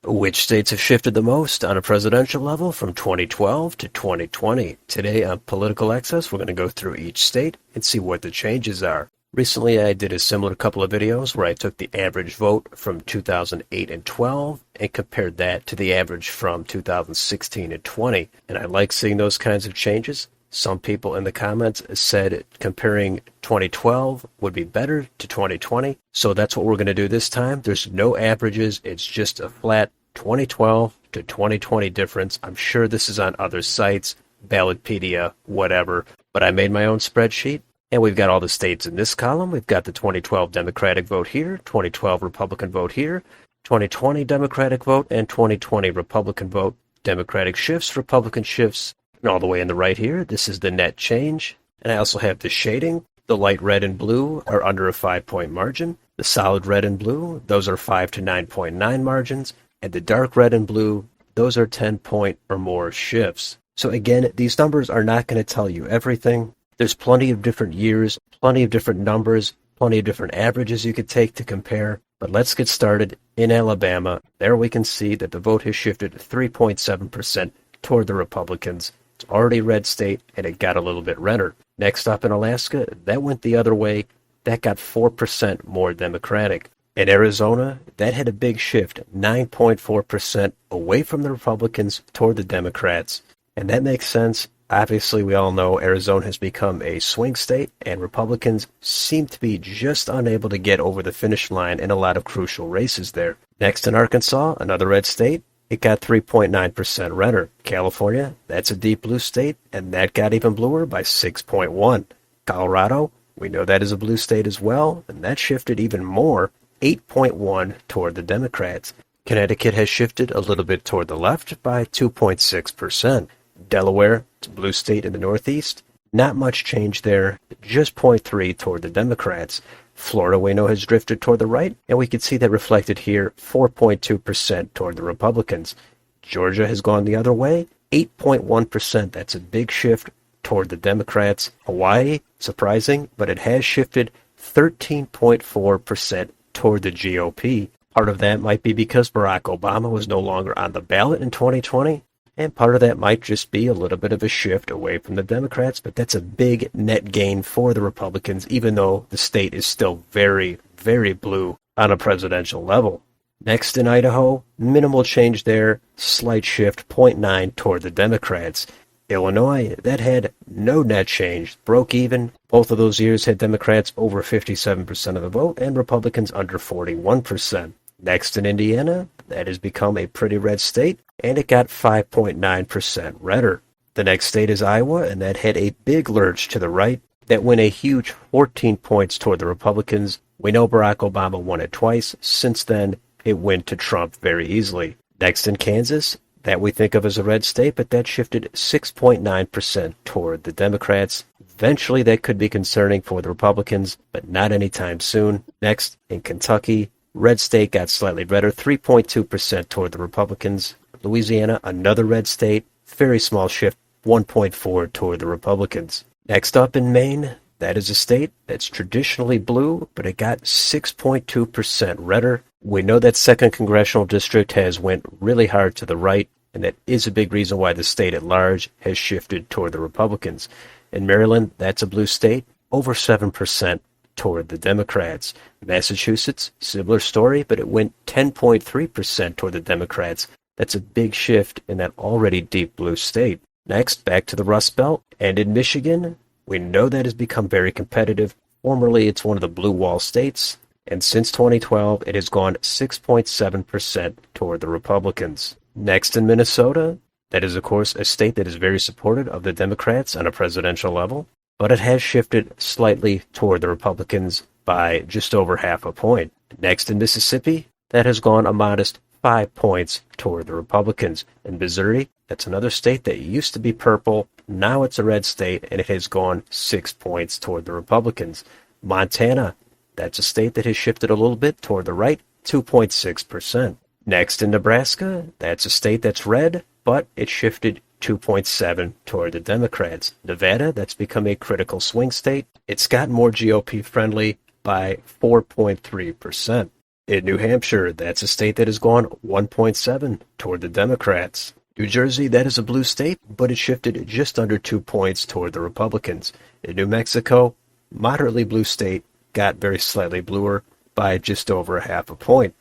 Which states have shifted the most on a presidential level from 2012 to 2020? Today on Political Access, we're going to go through each state and see what the changes are. Recently, I did a similar couple of videos where I took the average vote from 2008 and 12 and compared that to the average from 2016 and 20. And I like seeing those kinds of changes. Some people in the comments said comparing 2012 would be better to 2020. So that's what we're going to do this time. There's no averages. It's just a flat 2012 to 2020 difference. I'm sure this is on other sites, Ballotpedia, whatever. But I made my own spreadsheet. And we've got all the states in this column. We've got the 2012 Democratic vote here, 2012 Republican vote here, 2020 Democratic vote, and 2020 Republican vote. Democratic shifts, Republican shifts, and all the way in the right here, this is the net change. And I also have the shading. The light red and blue are under a 5-point margin. The solid red and blue, those are 5 to 9.9 margins. And the dark red and blue, those are 10-point or more shifts. So again, these numbers are not going to tell you everything. There's plenty of different years, plenty of different numbers, plenty of different averages you could take to compare. But let's get started in Alabama. There we can see that the vote has shifted 3.7% toward the Republicans. It's already a red state, and it got a little bit redder. Next up in Alaska, that went the other way. That got 4% more Democratic. In Arizona, that had a big shift, 9.4% away from the Republicans toward the Democrats. And that makes sense. Obviously, we all know Arizona has become a swing state, and Republicans seem to be just unable to get over the finish line in a lot of crucial races there. Next in Arkansas, another red state, it got 3.9% redder. California, that's a deep blue state, and that got even bluer by 6.1. Colorado, we know that is a blue state as well, and that shifted even more, 8.1 toward the Democrats. Connecticut has shifted a little bit toward the left by 2.6%. Delaware, it's a blue state in the Northeast. Not much change there, just 0.3 toward the Democrats. Florida, we know, has drifted toward the right, and we can see that reflected here, 4.2% toward the Republicans. Georgia has gone the other way, 8.1%. That's a big shift toward the Democrats. Hawaii, surprising, but it has shifted 13.4% toward the GOP. Part of that might be because Barack Obama was no longer on the ballot in 2020. And part of that might just be a little bit of a shift away from the Democrats, but that's a big net gain for the Republicans, even though the state is still very, very blue on a presidential level. Next in Idaho, minimal change there, slight shift, 0.9 toward the Democrats. Illinois, that had no net change, broke even. Both of those years had Democrats over 57% of the vote and Republicans under 41%. Next in Indiana, that has become a pretty red state, and it got 5.9% redder. The next state is Iowa, and that had a big lurch to the right. That went a huge 14 points toward the Republicans. We know Barack Obama won it twice. Since then, it went to Trump very easily. Next in Kansas, that we think of as a red state, but that shifted 6.9% toward the Democrats. Eventually, that could be concerning for the Republicans, but not anytime soon. Next, in Kentucky, red state got slightly redder, 3.2% toward the Republicans. Louisiana, another red state, very small shift, 1.4 toward the Republicans. Next up in Maine, that is a state that's traditionally blue, but it got 6.2% redder. We know that 2nd Congressional District has went really hard to the right, and that is a big reason why the state at large has shifted toward the Republicans. In Maryland, that's a blue state, over 7% toward the Democrats. Massachusetts, similar story, but it went 10.3% toward the Democrats. That's a big shift in that already deep blue state. Next, back to the Rust Belt. And in Michigan, we know that has become very competitive. Formerly, it's one of the blue wall states. And since 2012, it has gone 6.7% toward the Republicans. Next in Minnesota, that is, of course, a state that is very supportive of the Democrats on a presidential level. But it has shifted slightly toward the Republicans by just over half a point. Next in Mississippi, that has gone a modest 5 points toward the Republicans. In Missouri, that's another state that used to be purple. Now it's a red state, and it has gone 6 points toward the Republicans. Montana, that's a state that has shifted a little bit toward the right, 2.6%. Next in Nebraska, that's a state that's red, but it shifted 2.7 toward the Democrats. Nevada, that's become a critical swing state. It's gotten more GOP friendly by 4.3%. In New Hampshire, that's a state that has gone 1.7 toward the Democrats. New Jersey, that is a blue state, but it shifted just under 2 points toward the Republicans. In New Mexico, moderately blue state, got very slightly bluer by just over a half a point.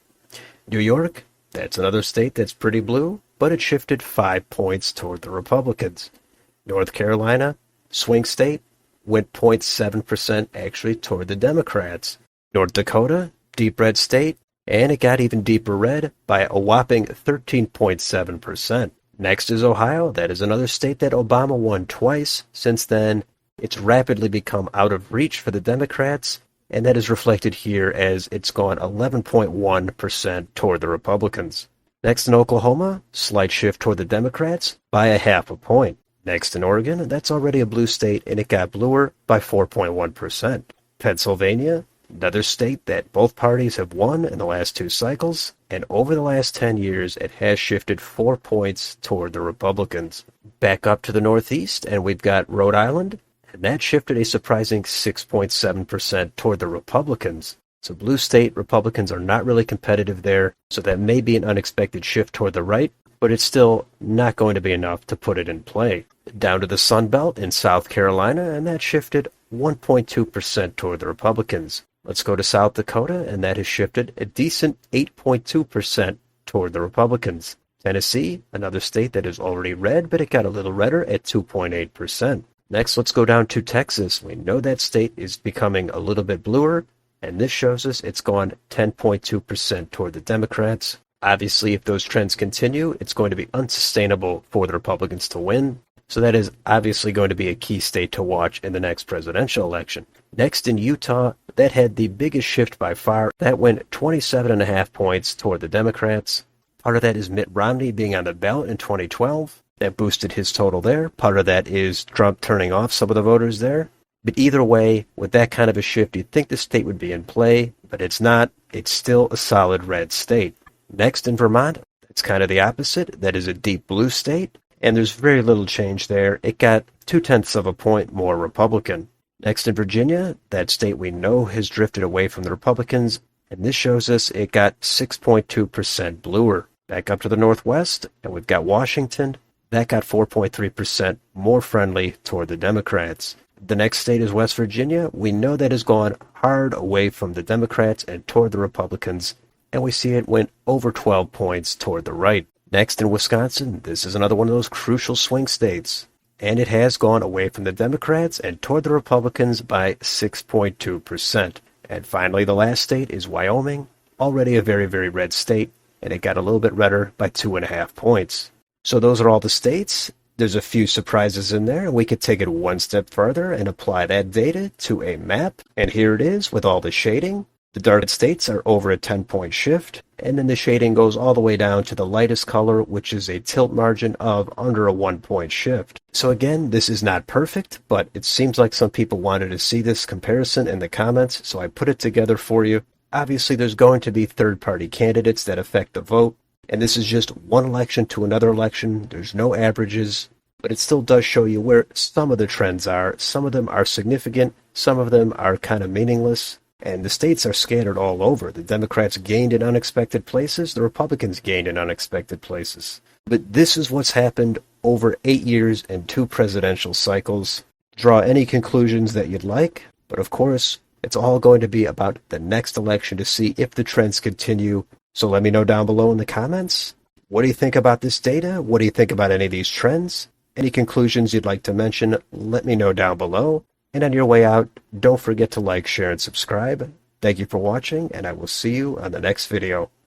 New York, that's another state that's pretty blue, but it shifted 5 points toward the Republicans. North Carolina, swing state, went 0.7% actually toward the Democrats. North Dakota, deep red state, and it got even deeper red by a whopping 13.7%. Next is Ohio. That is another state that Obama won twice. Since then, it's rapidly become out of reach for the Democrats, and that is reflected here as it's gone 11.1% toward the Republicans. Next in Oklahoma, slight shift toward the Democrats by a half a point. Next in Oregon, that's already a blue state, and it got bluer by 4.1%. Pennsylvania, another state that both parties have won in the last 2 cycles, and over the last 10 years, it has shifted 4 points toward the Republicans. Back up to the Northeast, and we've got Rhode Island, and that shifted a surprising 6.7% toward the Republicans. It's a blue state. Republicans are not really competitive there, so that may be an unexpected shift toward the right, but it's still not going to be enough to put it in play. Down to the Sun Belt in South Carolina, and that shifted 1.2% toward the Republicans. Let's go to South Dakota, and that has shifted a decent 8.2% toward the Republicans. Tennessee, another state that is already red, but it got a little redder at 2.8%. Next, let's go down to Texas. We know that state is becoming a little bit bluer, and this shows us it's gone 10.2% toward the Democrats. Obviously, if those trends continue, it's going to be unsustainable for the Republicans to win. So that is obviously going to be a key state to watch in the next presidential election. Next in Utah, that had the biggest shift by far. That went 27.5 points toward the Democrats. Part of that is Mitt Romney being on the ballot in 2012. That boosted his total there. Part of that is Trump turning off some of the voters there. But either way, with that kind of a shift, you'd think the state would be in play, but it's not. It's still a solid red state. Next in Vermont, it's kind of the opposite. That is a deep blue state, and there's very little change there. It got 0.2 of a point more Republican. Next in Virginia, that state we know has drifted away from the Republicans, and this shows us it got 6.2% bluer. Back up to the Northwest, and we've got Washington. That got 4.3% more friendly toward the Democrats. The next state is West Virginia. We know that has gone hard away from the Democrats and toward the Republicans, and we see it went over 12 points toward the right. Next in Wisconsin, this is another one of those crucial swing states, and it has gone away from the Democrats and toward the Republicans by 6.2%. And finally, the last state is Wyoming, already a very, very red state, and it got a little bit redder by 2.5 points. So those are all the states. There's a few surprises in there, and we could take it one step further and apply that data to a map. And here it is with all the shading. The dark states are over a 10-point shift, and then the shading goes all the way down to the lightest color, which is a tilt margin of under a 1-point shift. So again, this is not perfect, but it seems like some people wanted to see this comparison in the comments, so I put it together for you. Obviously, there's going to be third-party candidates that affect the vote, and this is just one election to another election. There's no averages, but it still does show you where some of the trends are. Some of them are significant, some of them are kind of meaningless. And the states are scattered all over. The Democrats gained in unexpected places. The Republicans gained in unexpected places. But this is what's happened over 8 years and 2 presidential cycles. Draw any conclusions that you'd like. But of course, it's all going to be about the next election to see if the trends continue. So let me know down below in the comments. What do you think about this data? What do you think about any of these trends? Any conclusions you'd like to mention, let me know down below. And on your way out, don't forget to like, share, and subscribe. Thank you for watching, and I will see you on the next video.